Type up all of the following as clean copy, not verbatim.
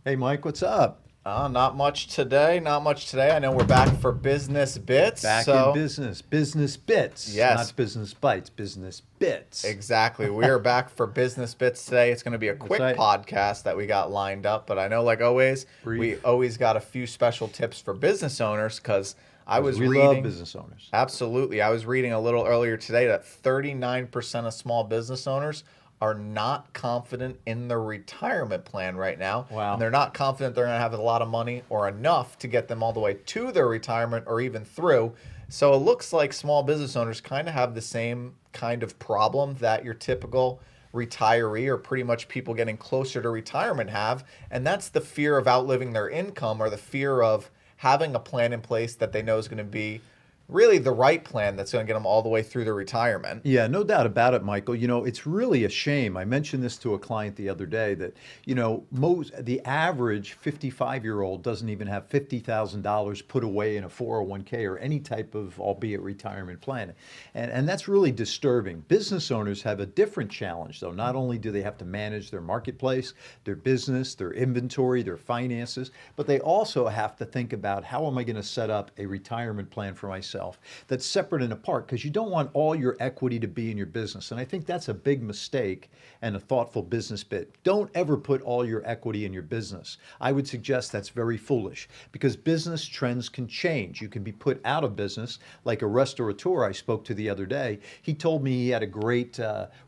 Hey, Mike, what's up? Not much today. Not much today. I know we're back for business bits. Back in So, business. Business bits, yes, not business bites, business bits. exactly. We are back for business bits today. It's going to be a That's quick right. podcast that we got lined up, but I know, like always, we Brief, always got a few special tips for business owners because I because was we love reading. business owners. Absolutely. I was reading a little earlier today that 39% of small business owners are not confident in their retirement plan right now. And Wow. they're not confident they're going to have a lot of money or enough to get them all the way to their retirement or even through. So it looks like small business owners kind of have the same kind of problem that your typical retiree or pretty much people getting closer to retirement have. And that's the fear of outliving their income or the fear of having a plan in place that they know is going to be really the right plan that's going to get them all the way through their retirement. Yeah, no doubt about it, Michael. It's really a shame. I mentioned this to a client the other day that, the average 55-year-old doesn't even have $50,000 put away in a 401k or any type of, albeit retirement plan. And that's really disturbing. Business owners have a different challenge, though. Not only do they have to manage their marketplace, their business, their inventory, their finances, but they also have to think about how am I going to set up a retirement plan for myself that's separate and apart, because you don't want all your equity to be in your business. And I think that's a big mistake and a thoughtful business bit. Don't ever put all your equity in your business. I would suggest that's very foolish because business trends can change. You can be put out of business, like a restaurateur I spoke to the other day. He told me he had a great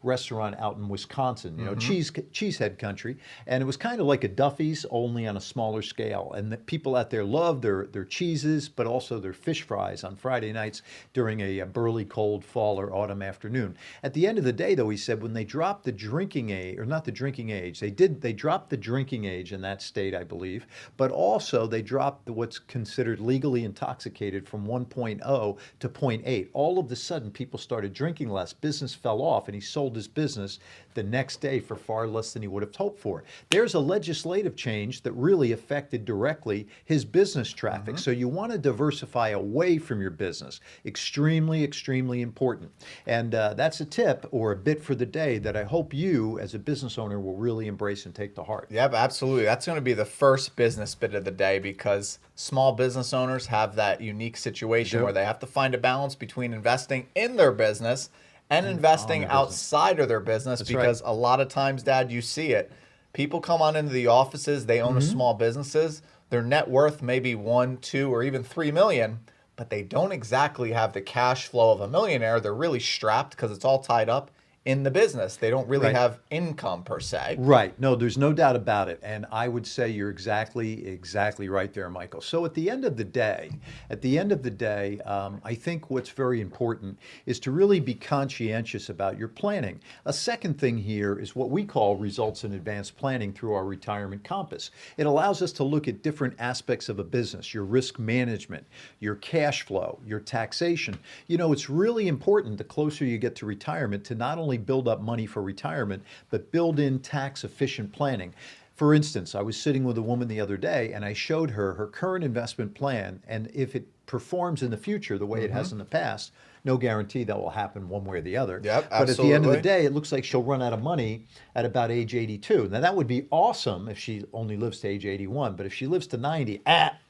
restaurant out in Wisconsin, cheesehead country, and it was kind of like a Duffy's, only on a smaller scale. And the people out there love their cheeses, but also their fish fries on Friday nights during a burly cold fall or autumn afternoon. At the end of the day, though, he said when they dropped the drinking age, or not the drinking age, they dropped the drinking age in that state, I believe, but also they dropped what's considered legally intoxicated from 1.0 to zero point 0.8. All of a sudden, people started drinking less. Business fell off, and he sold his business the next day for far less than he would have hoped for. There's a legislative change that really affected directly his business traffic. So you want to diversify away from your business. Extremely, extremely important. And that's a tip or a bit for the day that I hope you, as a business owner, will really embrace and take to heart. Yep, absolutely. That's going to be the first business bit of the day because small business owners have that unique situation Yep. where they have to find a balance between investing in their business and investing their business. outside of their business That's right. because a lot of times, Dad, you see it. People come on into the offices, they own a small businesses, their net worth may be 1, 2, or even 3 million, but they don't exactly have the cash flow of a millionaire. They're really strapped because it's all tied up in the business. They don't really Right. have income per se. Right. No, there's no doubt about it. And I would say you're exactly right there, Michael. So at the end of the day, I think what's very important is to really be conscientious about your planning. A second thing here is what we call results in advanced planning through our retirement compass. It allows us to look at different aspects of a business, your risk management, your cash flow, your taxation. It's really important the closer you get to retirement to not only build up money for retirement, but build in tax efficient planning. For instance, I was sitting with a woman the other day and I showed her her current investment plan, and if it performs in the future the way it has in the past, no guarantee that will happen one way or the other. Yep, But at the end of the absolutely. day, it looks like she'll run out of money at about age 82. Now, that would be awesome if she only lives to age 81, but if she lives to 90,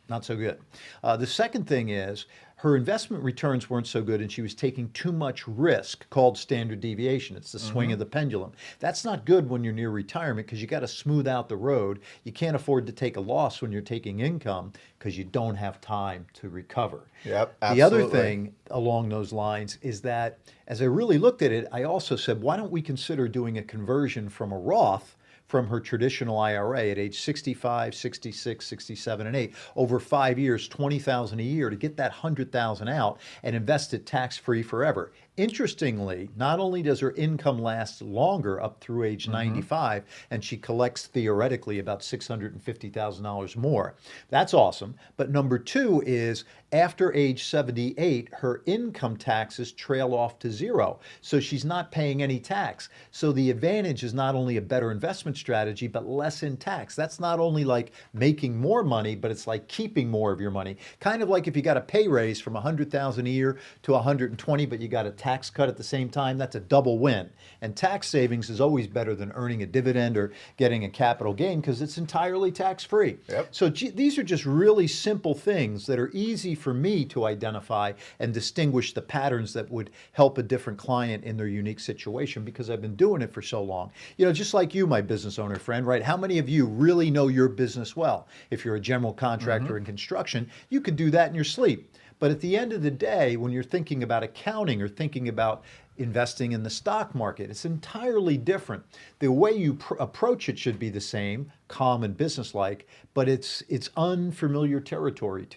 not so good. The second thing is her investment returns weren't so good and she was taking too much risk, called standard deviation. It's the swing of the pendulum. That's not good when you're near retirement because you got to smooth out the road. You can't afford to take a loss when you're taking income because you don't have time to recover. Yep, The other absolutely. thing along those lines is that as I really looked at it, I also said, why don't we consider doing a conversion from a Roth from her traditional IRA at age 65, 66, 67, and 8 over 5 years, 20,000 a year to get that 100,000 out and invest it tax-free forever. Interestingly, not only does her income last longer up through age 95, and she collects theoretically about $650,000 more. That's awesome. But number two is after age 78, her income taxes trail off to zero. So she's not paying any tax. So the advantage is not only a better investment strategy, but less in tax. That's not only like making more money, but it's like keeping more of your money. Kind of like if you got a pay raise from 100,000 a year to 120, but you got a tax tax cut at the same time, that's a double win. And tax savings is always better than earning a dividend or getting a capital gain because it's entirely tax-free. Yep. So these are just really simple things that are easy for me to identify and distinguish the patterns that would help a different client in their unique situation because I've been doing it for so long. You know, just like you, my business owner friend, right? How many of you really know your business well? If you're a general contractor in construction, you could do that in your sleep. But at the end of the day, when you're thinking about accounting or thinking about investing in the stock market, it's entirely different. The way you approach it should be the same, calm and businesslike, but it's unfamiliar territory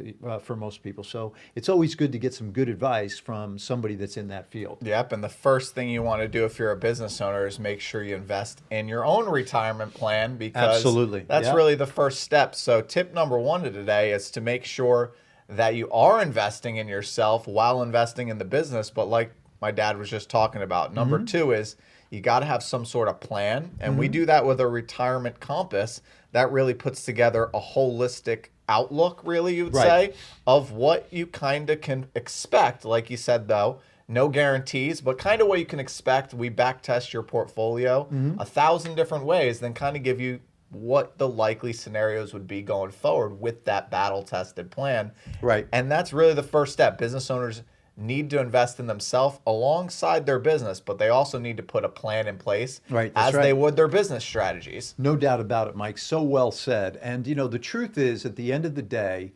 for most people. So it's always good to get some good advice from somebody that's in that field. Yep, and the first thing you want to do if you're a business owner is make sure you invest in your own retirement plan because Absolutely. That's Yeah. really the first step. So tip number 1 of today is to make sure that you are investing in yourself while investing in the business, but like my dad was just talking about. Number 2 is you got to have some sort of plan. And we do that with a retirement compass that really puts together a holistic outlook, really, you would say, of what you kind of can expect. Like you said, though, no guarantees, but kind of what you can expect. We back test your portfolio 1,000 different ways, then kind of give you what the likely scenarios would be going forward with that battle-tested plan. Right. And that's really the first step. Business owners need to invest in themselves alongside their business, but they also need to put a plan in place as they would their business strategies. No doubt about it, Mike. So well said. And, you know, the truth is, at the end of the day,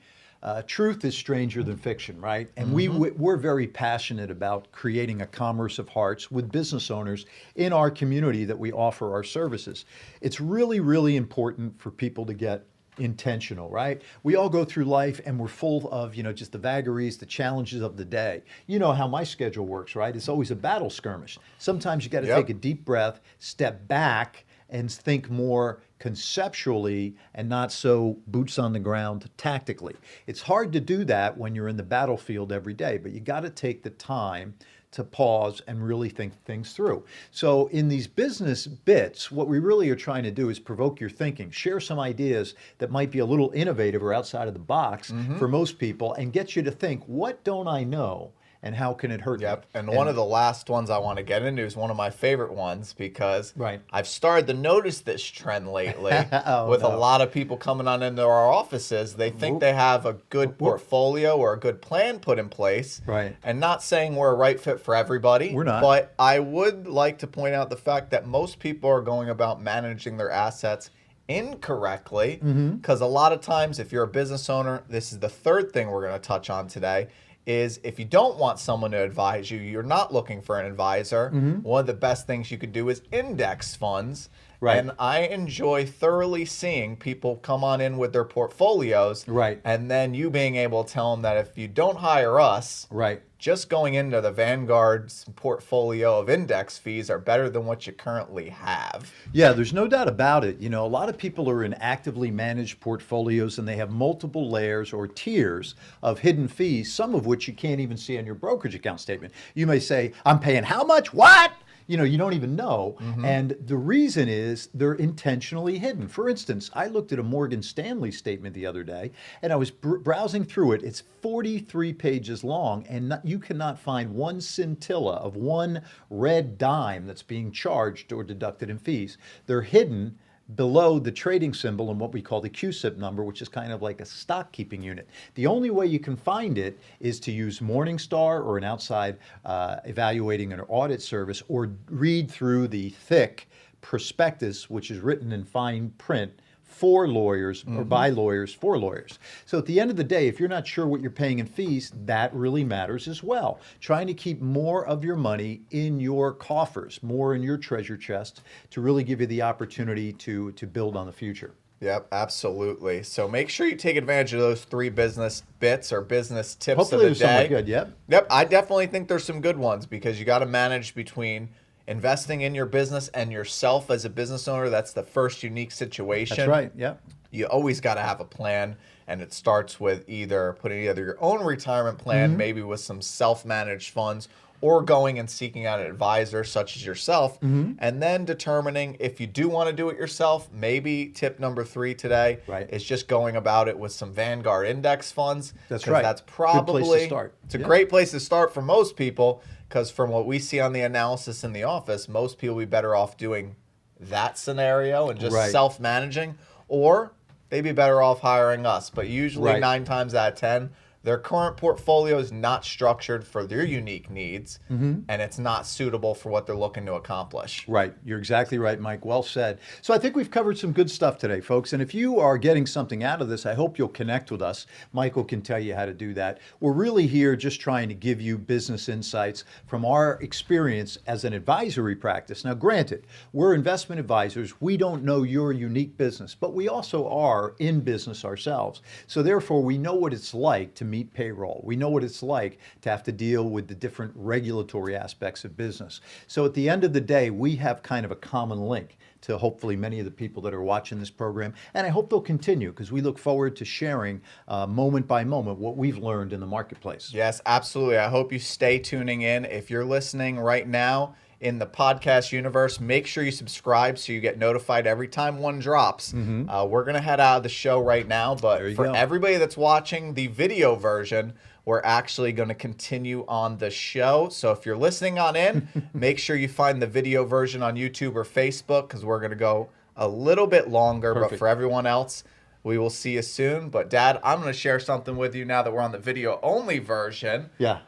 truth is stranger than fiction, right? And we're very passionate about creating a commerce of hearts with business owners in our community that we offer our services. It's really, really important for people to get intentional, right? We all go through life and we're full of, you know, just the vagaries, the challenges of the day. You know how my schedule works, right? It's always a battle skirmish. Sometimes you got to take a deep breath, step back, and think more conceptually and not so boots on the ground tactically. It's hard to do that when you're in the battlefield every day, but you got to take the time to pause and really think things through. So in these business bits, what we really are trying to do is provoke your thinking, share some ideas that might be a little innovative or outside of the box for most people, and get you to think, what don't I know? And how can it hurt me? And one of the last ones I want to get into is one of my favorite ones because Right. I've started to notice this trend lately with a lot of people coming on into our offices. They think they have a good portfolio or a good plan put in place. Right. And not saying we're a right fit for everybody. We're not. But I would like to point out the fact that most people are going about managing their assets incorrectly because a lot of times if you're a business owner, this is the third thing we're going to touch on today, is if you don't want someone to advise you, you're not looking for an advisor, one of the best things you could do is index funds. Right. And I enjoy thoroughly seeing people come on in with their portfolios. Right. And then you being able to tell them that if you don't hire us, Right. just going into the Vanguard's portfolio of index fees are better than what you currently have. Yeah, there's no doubt about it. You know, a lot of people are in actively managed portfolios and they have multiple layers or tiers of hidden fees, some of which you can't even see on your brokerage account statement. You may say, I'm paying how much? What? You know, you don't even know. And the reason is they're intentionally hidden. For instance, I looked at a Morgan Stanley statement the other day and I was browsing through it. It's 43 pages long and you cannot find one scintilla of one red dime that's being charged or deducted in fees. They're hidden below the trading symbol and what we call the QSIP number, which is kind of like a stock keeping unit. The only way you can find it is to use Morningstar or an outside evaluating and audit service, or read through the thick prospectus, which is written in fine print for lawyers or by lawyers for lawyers. So at the end of the day, if you're not sure what you're paying in fees, that really matters as well. Trying to keep more of your money in your coffers, more in your treasure chest, to really give you the opportunity to build on the future. Yep, absolutely. So make sure you take advantage of those 3 business bits or business tips Hopefully of the there's day. somewhere good, yep. Yep, I definitely think there's some good ones because you got to manage between investing in your business and yourself as a business owner. That's the first unique situation. That's right, yeah. You always got to have a plan. and it starts with either putting together your own retirement plan, maybe with some self-managed funds, or going and seeking out an advisor such as yourself, and then determining if you do want to do it yourself. Maybe tip number 3 today is just going about it with some Vanguard index funds. That's right. That's probably good place to start. It's a great place to start for most people, because from what we see on the analysis in the office, most people would be better off doing that scenario and just self-managing, or they'd be better off hiring us. But usually 9 times out of 10, their current portfolio is not structured for their unique needs, and it's not suitable for what they're looking to accomplish. Right. You're exactly right, Mike. Well said. So I think we've covered some good stuff today, folks. And if you are getting something out of this, I hope you'll connect with us. Michael can tell you how to do that. We're really here just trying to give you business insights from our experience as an advisory practice. Now, granted, we're investment advisors. We don't know your unique business, but we also are in business ourselves. So therefore, we know what it's like to meet payroll. We know what it's like to have to deal with the different regulatory aspects of business. So at the end of the day, we have kind of a common link to hopefully many of the people that are watching this program. And I hope they'll continue, because we look forward to sharing moment by moment what we've learned in the marketplace. Yes, absolutely. I hope you stay tuning in. If you're listening right now in the podcast universe, make sure you subscribe so you get notified every time one drops. We're going to head out of the show right now, but for everybody that's watching the video version, we're actually going to continue on the show. So if you're listening on in, make sure you find the video version on YouTube or Facebook, because we're going to go a little bit longer. But for everyone else, we will see you soon. But Dad, I'm going to share something with you now that we're on the video only version. Yeah.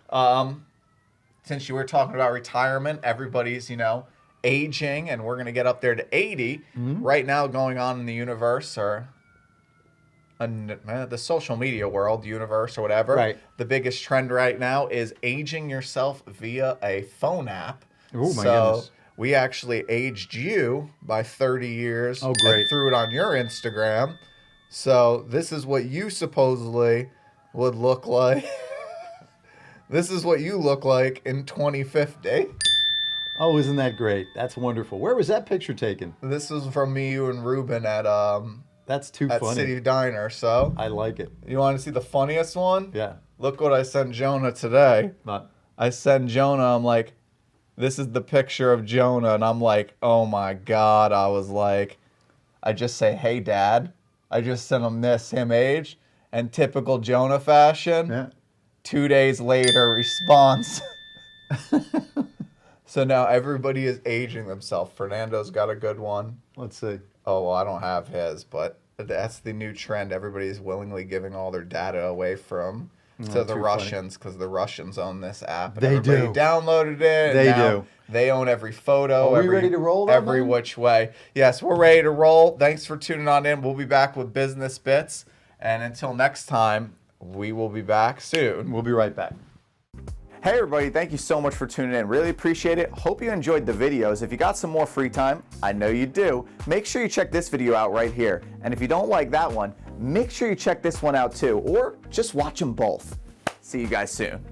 Since you were talking about retirement, everybody's, aging, and we're going to get up there to 80. Right now going on in the universe, or the social media world, universe, or whatever. The biggest trend right now is aging yourself via a phone app. Oh, my goodness. We actually aged you by 30 years. Oh, great. And threw it on your Instagram. So this is what you supposedly would look like. This is what you look like in 2050. Oh, isn't that great? That's wonderful. Where was that picture taken? This is from me, you, and Ruben at That's too funny. City Diner. So I like it. You want to see the funniest one? Yeah. Look what I sent Jonah today. Not. I sent Jonah, I'm like, this is the picture of Jonah, and I'm like, oh my God. I was like, I just say, hey, Dad. I just sent him this, him age, and typical Jonah fashion. Yeah. 2 days later, response. So now everybody is aging themselves. Fernando's got a good one. Let's see. Oh, well, I don't have his, but that's the new trend. Everybody's willingly giving all their data away to the Russians, because the Russians own this app. And everybody downloaded it. They do. They own every photo. Are we ready to roll? Every which way. Yes, we're ready to roll. Thanks for tuning on in. We'll be back with Business Bits. And until next time, we will be back soon. We'll be right back. Hey everybody, thank you so much for tuning in. Really appreciate it. Hope you enjoyed the videos. If you got some more free time, I know you do, make sure you check this video out right here. And if you don't like that one, make sure you check this one out too, or just watch them both. See you guys soon.